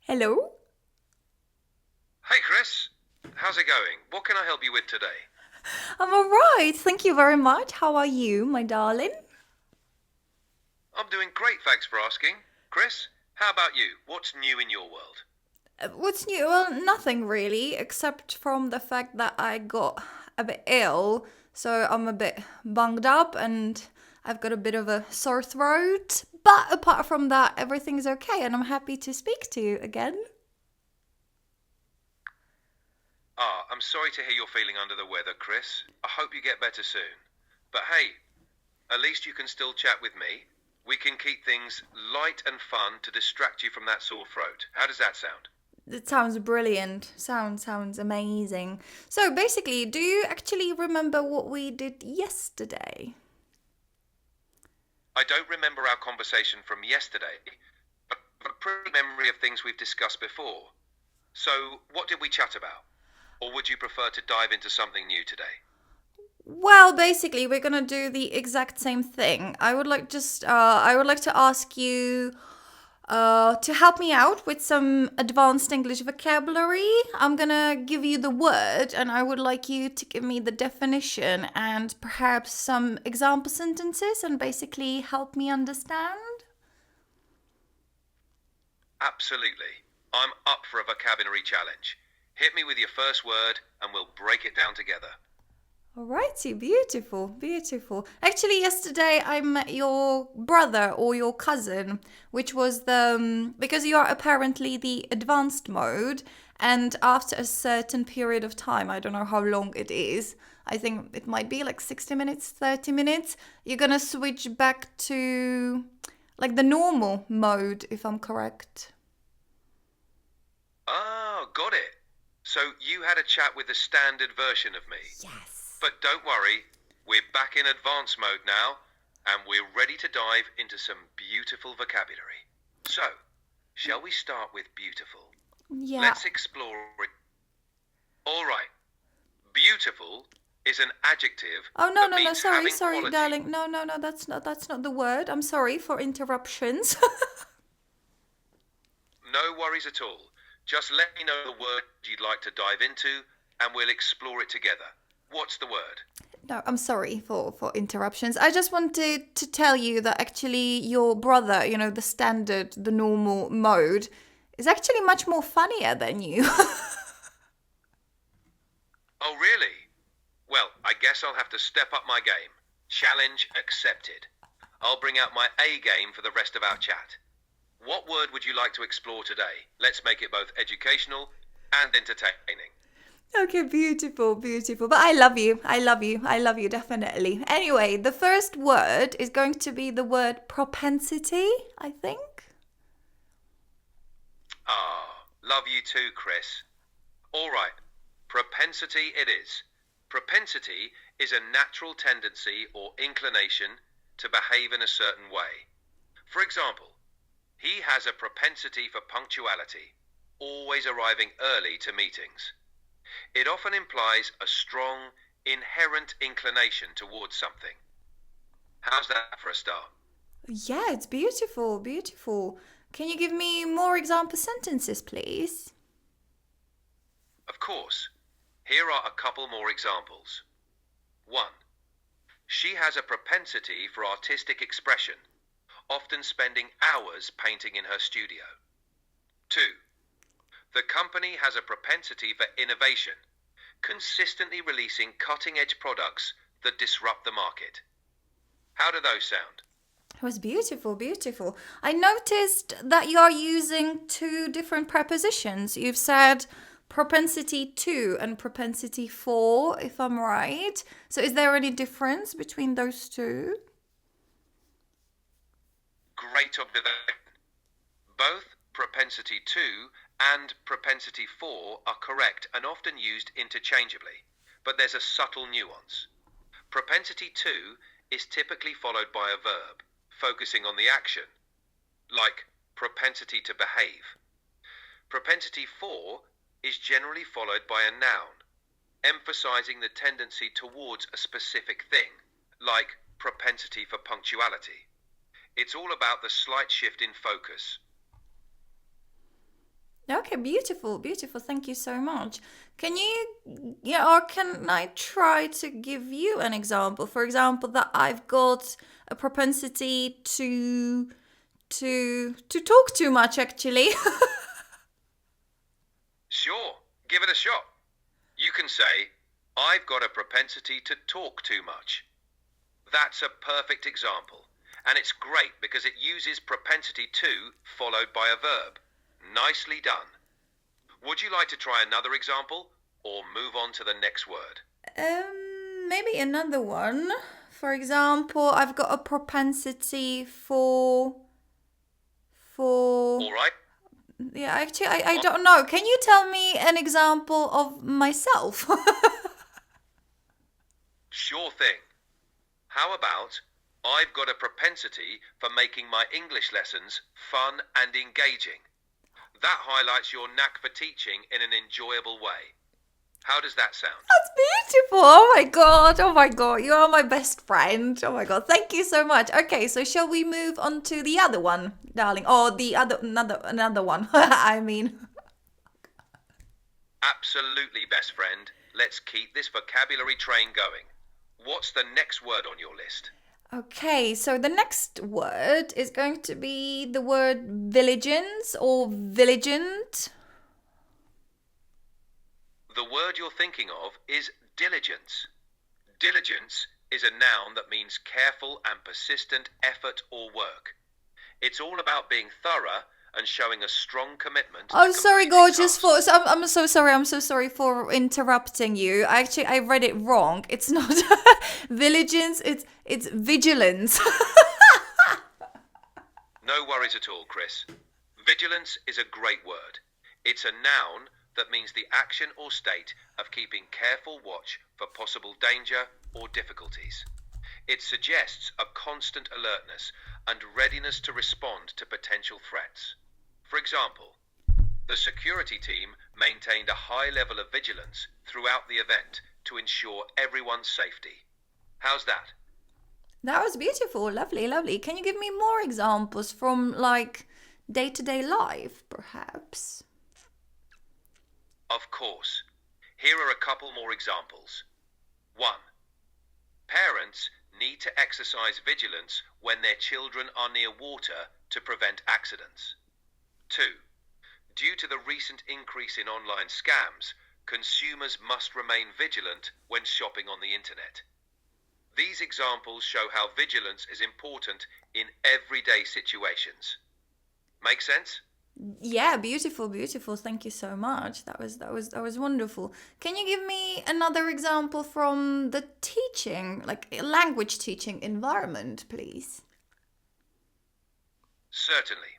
Hello? Hey Chris, how's it going? What can I help you with today? I'm alright, thank you very much. How are you, my darling? I'm doing great, thanks for asking. Chris, how about you? What's new in your world? What's new? Well, nothing really, except from the fact that I got a bit ill, so I'm a bit bunged up and I've got a bit of a sore throat. But apart from that, everything's okay, and I'm happy to speak to you again. I'm sorry to hear you're feeling under the weather, Chris. I hope you get better soon. But hey, at least you can still chat with me. We can keep things light and fun to distract you from that sore throat. How does that sound? It sounds brilliant. Sounds amazing. So basically, do you actually remember what we did yesterday? I don't remember our conversation from yesterday, but I've a pretty memory of things we've discussed before. So, what did we chat about? Or would you prefer to dive into something new today? Well, basically, we're gonna do the exact same thing. I would like to ask you to help me out with some advanced English vocabulary. I'm gonna give you the word, and I would like you to give me the definition and perhaps some example sentences, and basically help me understand. Absolutely. I'm up for a vocabulary challenge. Hit me with your first word and we'll break it down together. Alrighty, beautiful, beautiful. Actually, yesterday I met your brother or your cousin, which was because you are apparently the advanced mode, and after a certain period of time, I don't know how long it is, I think it might be like 60 minutes, 30 minutes, you're gonna switch back to like the normal mode, if I'm correct. Oh, got it. So you had a chat with the standard version of me. Yes. But don't worry, we're back in advanced mode now and we're ready to dive into some beautiful vocabulary. So, shall we start with beautiful? Yeah. Let's explore it. All right. Beautiful is an adjective Oh no that no no means sorry having sorry quality. darling, no that's not the word. I'm sorry for interruptions. No worries at all. Just let me know the word you'd like to dive into and we'll explore it together. What's the word? No, I'm sorry for interruptions. I just wanted to tell you that actually your brother, the standard, the normal mode, is actually much more funnier than you. Oh, really? Well, I guess I'll have to step up my game. Challenge accepted. I'll bring out my A game for the rest of our chat. What word would you like to explore today? Let's make it both educational and entertaining. Okay, beautiful, beautiful. But I love you. I love you. I love you definitely. Anyway, the first word is going to be the word propensity, I think. Ah, love you too, Chris. All right, propensity it is. Propensity is a natural tendency or inclination to behave in a certain way. For example, he has a propensity for punctuality, always arriving early to meetings. It often implies a strong, inherent inclination towards something. How's that for a start? Yeah, it's beautiful, beautiful. Can you give me more example sentences, please? Of course, here are a couple more examples. 1. She has a propensity for artistic expression, often spending hours painting in her studio. 2. The company has a propensity for innovation, consistently releasing cutting-edge products that disrupt the market. How do those sound? It was beautiful, beautiful. I noticed that you are using two different prepositions. You've said propensity to and propensity for, if I'm right. So is there any difference between those two? Great observation. Both propensity to and propensity for are correct and often used interchangeably, but there's a subtle nuance. Propensity to is typically followed by a verb, focusing on the action, like propensity to behave. Propensity for is generally followed by a noun, emphasizing the tendency towards a specific thing, like propensity for punctuality. It's all about the slight shift in focus. Okay, beautiful, beautiful. Thank you so much. Can you, yeah, or can I try to give you an example? For example, that I've got a propensity to talk too much, actually. Sure, give it a shot. You can say, I've got a propensity to talk too much. That's a perfect example, and it's great because it uses propensity to followed by a verb. Nicely done. Would you like to try another example or move on to the next word? Maybe another one. For example, I've got a propensity for All right, yeah, actually I don't know. Can you tell me an example of myself? sure thing. How about, I've got a propensity for making my English lessons fun and engaging. That highlights your knack for teaching in an enjoyable way. How does that sound? That's beautiful. Oh my god. Oh my god. You are my best friend. Oh my god. Thank you so much. Okay, so shall we move on to the other one, darling? Or the other another one. I mean. Absolutely, best friend. Let's keep this vocabulary train going. What's the next word on your list? Okay, so the next word is going to be the word vigilance or vigilant. The word you're thinking of is diligence. Diligence is a noun that means careful and persistent effort or work. It's all about being thorough and showing a strong commitment Oh, to sorry, completing gorgeous. tasks. For so I'm so sorry. I'm so sorry for interrupting you. Actually, I read it wrong. It's not vigilance. It's vigilance. No worries at all, Chris. Vigilance is a great word. It's a noun that means the action or state of keeping careful watch for possible danger or difficulties. It suggests a constant alertness and readiness to respond to potential threats. For example, the security team maintained a high level of vigilance throughout the event to ensure everyone's safety. How's that? That was beautiful. Lovely, lovely. Can you give me more examples from like day-to-day life, perhaps? Of course. Here are a couple more examples. 1. Parents need to exercise vigilance when their children are near water to prevent accidents. 2. Due to the recent increase in online scams, consumers must remain vigilant when shopping on the internet. These examples show how vigilance is important in everyday situations. Make sense? Yeah, beautiful, beautiful. Thank you so much. That was wonderful. Can you give me another example from the teaching, like language teaching environment, please? Certainly.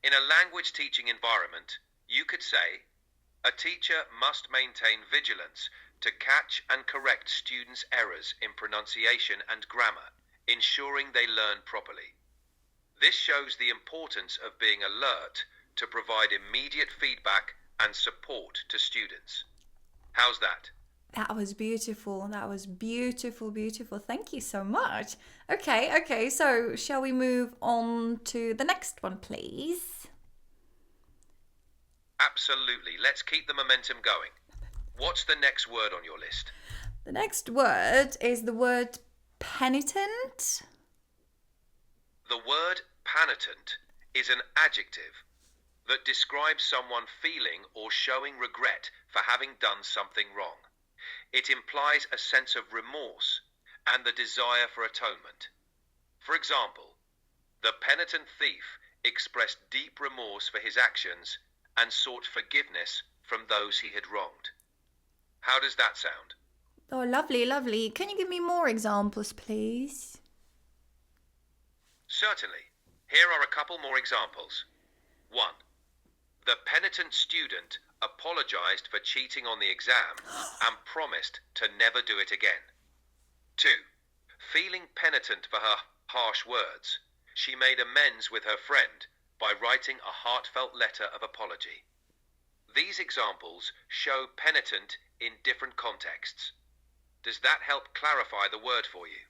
In a language teaching environment, you could say, a teacher must maintain vigilance to catch and correct students' errors in pronunciation and grammar, ensuring they learn properly. This shows the importance of being alert to provide immediate feedback and support to students. How's that? That was beautiful. That was beautiful, beautiful. Thank you so much. Okay. So, shall we move on to the next one, please? Absolutely. Let's keep the momentum going. What's the next word on your list? The next word is the word penitent. The word penitent is an adjective that describes someone feeling or showing regret for having done something wrong. It implies a sense of remorse and the desire for atonement. For example, the penitent thief expressed deep remorse for his actions and sought forgiveness from those he had wronged. How does that sound? Oh, lovely, lovely. Can you give me more examples, please? Certainly. Here are a couple more examples. 1. The penitent student apologized for cheating on the exam and promised to never do it again. 2. Feeling penitent for her harsh words, she made amends with her friend by writing a heartfelt letter of apology. These examples show penitent in different contexts. Does that help clarify the word for you?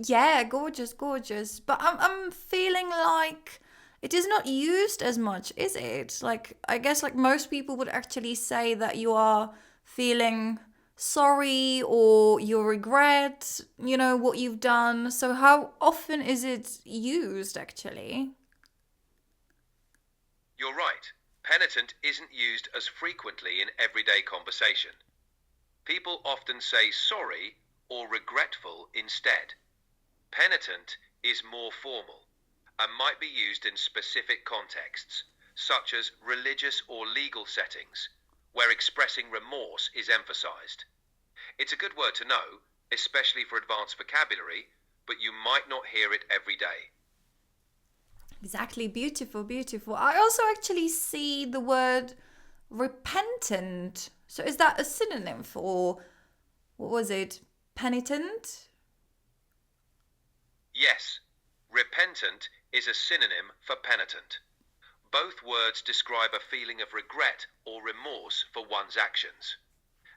Yeah, gorgeous, gorgeous. But I'm feeling like it is not used as much, is it? Like, I guess like most people would actually say that you are feeling sorry or you regret, what you've done. So how often is it used actually? You're right. Penitent isn't used as frequently in everyday conversation. People often say sorry or regretful instead. Penitent is more formal and might be used in specific contexts, such as religious or legal settings, where expressing remorse is emphasized. It's a good word to know, especially for advanced vocabulary, but you might not hear it every day. Exactly. Beautiful, beautiful. I also actually see the word repentant. So is that a synonym for, what was it? Penitent? Yes, repentant is a synonym for penitent. Both words describe a feeling of regret or remorse for one's actions.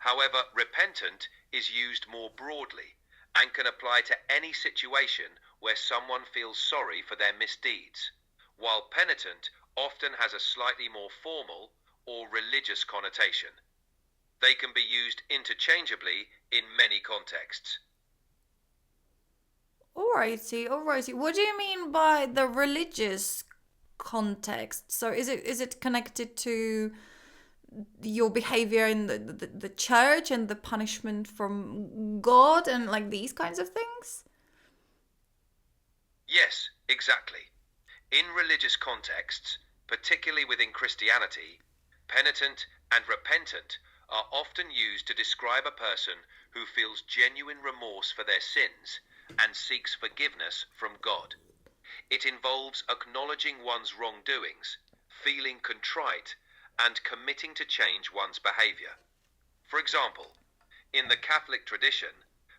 However, repentant is used more broadly and can apply to any situation where someone feels sorry for their misdeeds, while penitent often has a slightly more formal or religious connotation. They can be used interchangeably in many contexts. Alrighty, alrighty. What do you mean by the religious context? So is it connected to your behavior in the church and the punishment from God and like these kinds of things? Yes, exactly. In religious contexts, particularly within Christianity, penitent and repentant are often used to describe a person who feels genuine remorse for their sins and seeks forgiveness from God. It involves acknowledging one's wrongdoings, feeling contrite, and committing to change one's behavior. For example, in the Catholic tradition,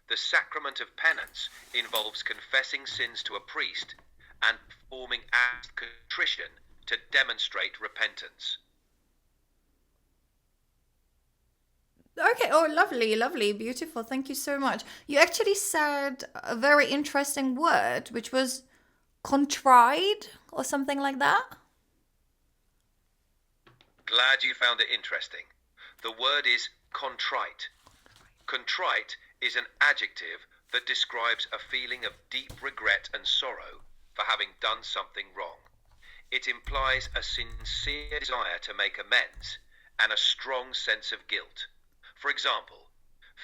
the sacrament of penance involves confessing sins to a priest and performing acts of contrition to demonstrate repentance. Okay, oh, lovely, lovely, beautiful. Thank you so much. You actually said a very interesting word, which was contrite or something like that. Glad you found it interesting. The word is contrite. Contrite is an adjective that describes a feeling of deep regret and sorrow for having done something wrong. It implies a sincere desire to make amends and a strong sense of guilt. For example,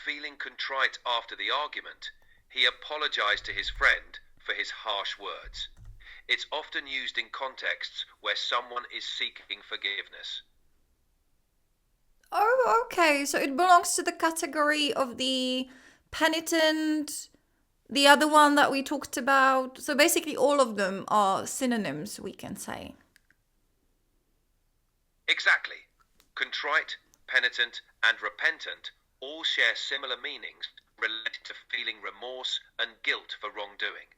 feeling contrite after the argument, he apologized to his friend for his harsh words. It's often used in contexts where someone is seeking forgiveness. Oh, okay. So it belongs to the category of the penitent, the other one that we talked about. So basically, all of them are synonyms, we can say. Exactly. Contrite, penitent, and repentant all share similar meanings related to feeling remorse and guilt for wrongdoing.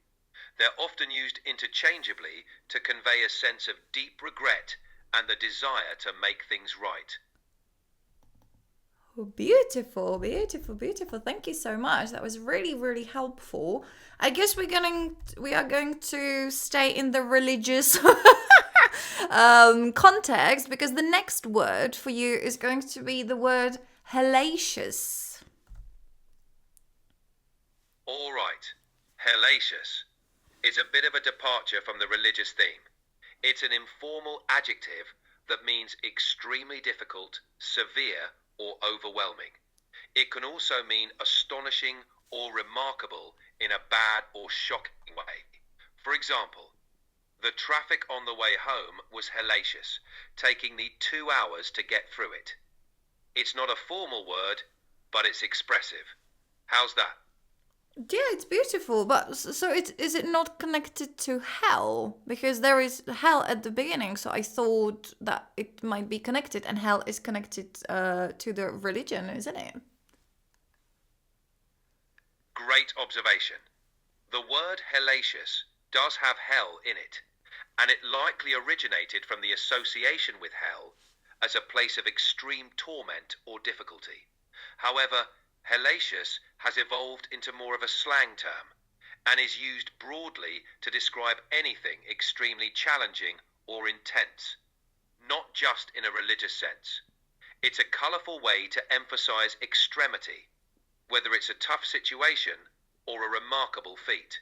They're often used interchangeably to convey a sense of deep regret and the desire to make things right. Oh, beautiful, beautiful, beautiful. Thank you so much. That was really, really helpful. I guess we are going to stay in the religious context because the next word for you is going to be the word hellacious. All right, hellacious is a bit of a departure from the religious theme. It's an informal adjective that means extremely difficult, severe, or overwhelming. It can also mean astonishing or remarkable in a bad or shocking way. For example, the traffic on the way home was hellacious, taking me 2 hours to get through it. It's not a formal word, but it's expressive. How's that? Yeah, it's beautiful, but so is it not connected to hell? Because there is hell at the beginning, so I thought that it might be connected, and hell is connected to the religion, isn't it? Great observation. The word hellacious does have hell in it, and it likely originated from the association with hell as a place of extreme torment or difficulty. However, hellacious has evolved into more of a slang term and is used broadly to describe anything extremely challenging or intense, not just in a religious sense. It's a colourful way to emphasise extremity, whether it's a tough situation or a remarkable feat.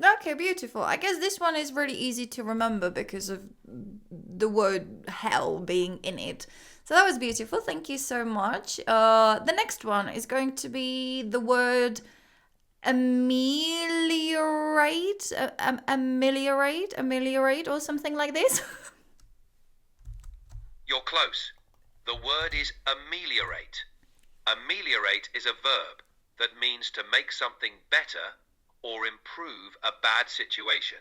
Okay, beautiful. I guess this one is really easy to remember because of the word hell being in it. So that was beautiful. Thank you so much. The next one is going to be the word ameliorate, ameliorate, or something like this. You're close. The word is ameliorate. Ameliorate is a verb that means to make something better or improve a bad situation.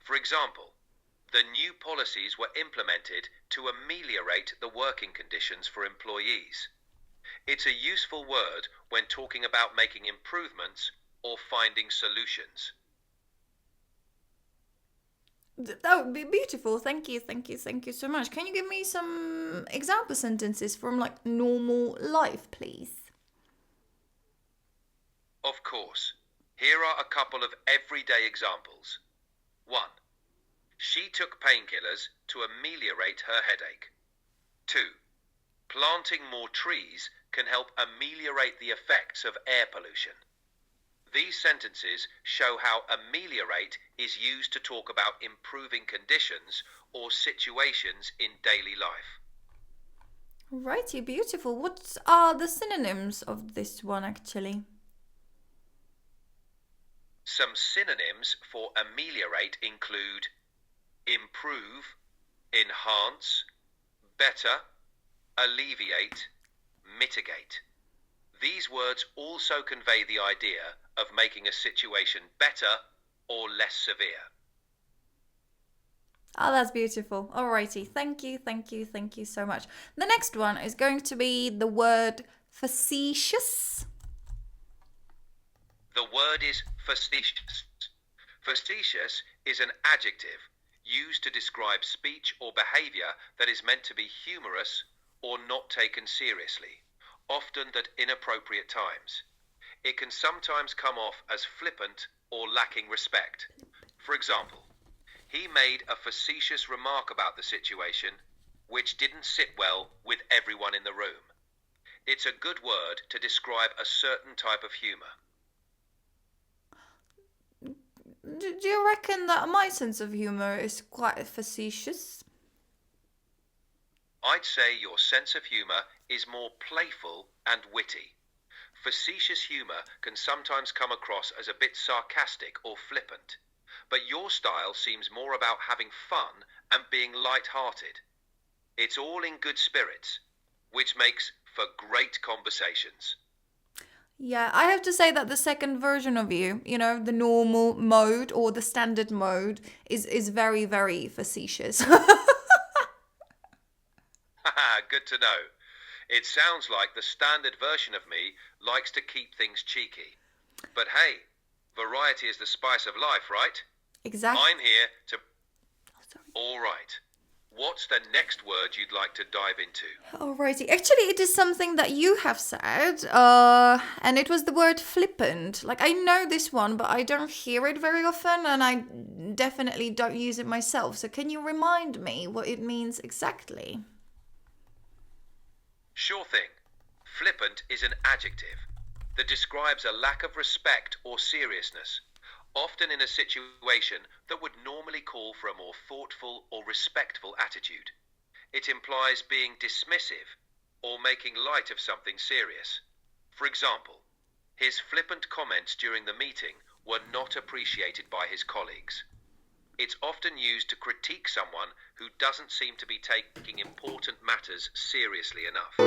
For example, the new policies were implemented to ameliorate the working conditions for employees. It's a useful word when talking about making improvements or finding solutions. That would be beautiful. Thank you so much. Can you give me some example sentences from like normal life, please? Of course. Here are a couple of everyday examples. 1. She took painkillers to ameliorate her headache. 2. Planting more trees can help ameliorate the effects of air pollution. These sentences show how ameliorate is used to talk about improving conditions or situations in daily life. Righty, beautiful. What are the synonyms of this one actually? Some synonyms for ameliorate include improve, enhance, better, alleviate, mitigate. These words also convey the idea of making a situation better or less severe. Oh, that's beautiful. Alrighty, thank you so much. The next one is going to be the word facetious. The word is facetious. Facetious is an adjective used to describe speech or behaviour that is meant to be humorous or not taken seriously, often at inappropriate times. It can sometimes come off as flippant or lacking respect. For example, he made a facetious remark about the situation, which didn't sit well with everyone in the room. It's a good word to describe a certain type of humour. Do you reckon that my sense of humour is quite facetious? I'd say your sense of humour is more playful and witty. Facetious humour can sometimes come across as a bit sarcastic or flippant, but your style seems more about having fun and being light-hearted. It's all in good spirits, which makes for great conversations. Yeah, I have to say that the second version of you, the normal mode or the standard mode, is very, very facetious. Haha, good to know. It sounds like the standard version of me likes to keep things cheeky. But hey, variety is the spice of life, right? Exactly. I'm here to... Oh, sorry. All right. What's the next word you'd like to dive into? Alrighty. Actually, it is something that you have said, and it was the word flippant. Like, I know this one, but I don't hear it very often, and I definitely don't use it myself. So can you remind me what it means exactly? Sure thing. Flippant is an adjective that describes a lack of respect or seriousness, often in a situation that would normally call for a more thoughtful or respectful attitude. It implies being dismissive or making light of something serious. For example, his flippant comments during the meeting were not appreciated by his colleagues. It's often used to critique someone who doesn't seem to be taking important matters seriously enough.